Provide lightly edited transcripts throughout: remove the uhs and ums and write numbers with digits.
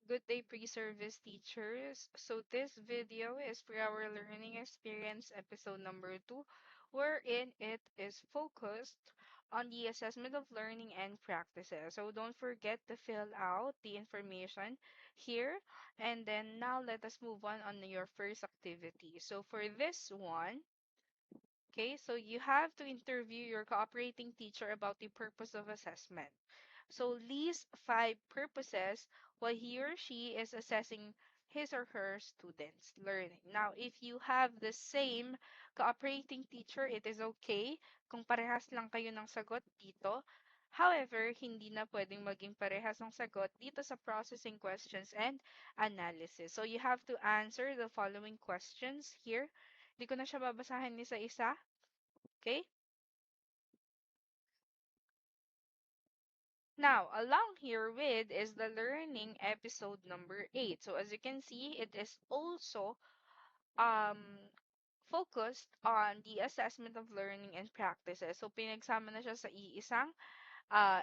Good day, pre-service teachers. So this video is for our learning experience episode number 2, wherein it is focused on the assessment of learning and practices. So don't forget to fill out the information here. And then now let us move on your first activity. So for this one, okay, so you have to interview your cooperating teacher about the purpose of assessment. So list 5 purposes why he or she is assessing his or her students' learning. Now, if you have the same cooperating teacher, it is okay kung parehas lang kayo ng sagot dito. However, hindi na pwedeng maging parehas ng sagot dito sa processing questions and analysis. So you have to answer the following questions here. Hindi ko na siya babasahin isa-isa. Okay? Now, along here with is the learning episode number 8. So as you can see, it is also um focused on the assessment of learning and practices. So pinagsama na siya sa iisang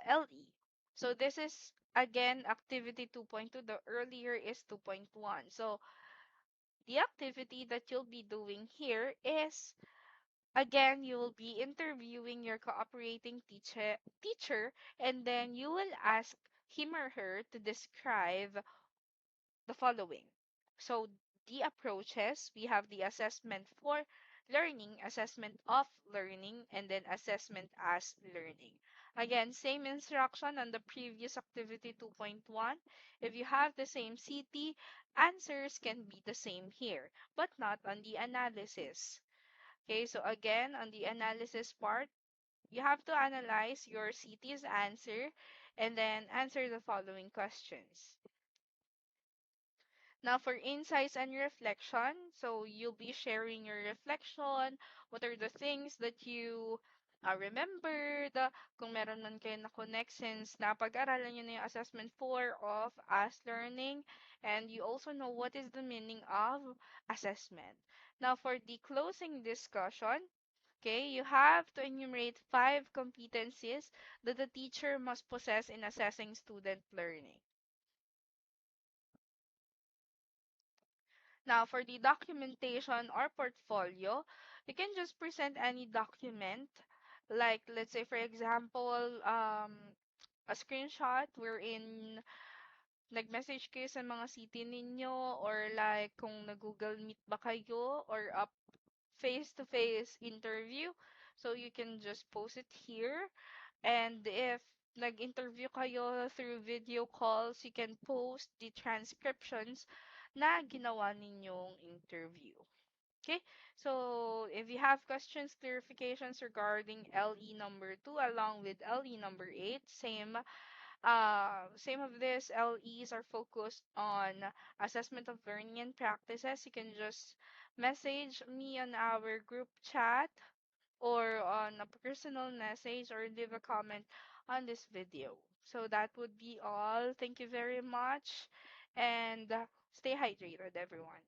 LE. So this is again activity 2.2. The earlier is 2.1. So the activity that you'll be doing here is again, you will be interviewing your cooperating teacher, and then you will ask him or her to describe the following. So, the approaches, we have the assessment for learning, assessment of learning, and then assessment as learning. Again, same instruction on the previous activity 2.1. If you have the same CT, answers can be the same here, but not on the analysis. Okay, so again, on the analysis part, you have to analyze your CT's answer and then answer the following questions. Now, for insights and reflection, so you'll be sharing your reflection. What are the things that you remembered? Kung meron man kayo na-connect since napag-aralan nyo na yung assessment 4 of As Learning. And you also know what is the meaning of assessment. Now, for the closing discussion, okay, you have to enumerate 5 competencies that the teacher must possess in assessing student learning. Now, for the documentation or portfolio, you can just present any document. Like, let's say, for example, a screenshot wherein nag-message kayo sa mga city ninyo or like kung nag-Google Meet ba kayo or a face-to-face interview. So, you can just post it here. And if nag-interview kayo through video calls, you can post the transcriptions na ginawa ninyong interview. Okay, so if you have questions, clarifications regarding LE number 2 along with LE number 8, same of this, LEs are focused on assessment of learning and practices. You can just message me on our group chat or on a personal message or leave a comment on this video. So that would be all. Thank you very much and stay hydrated, everyone.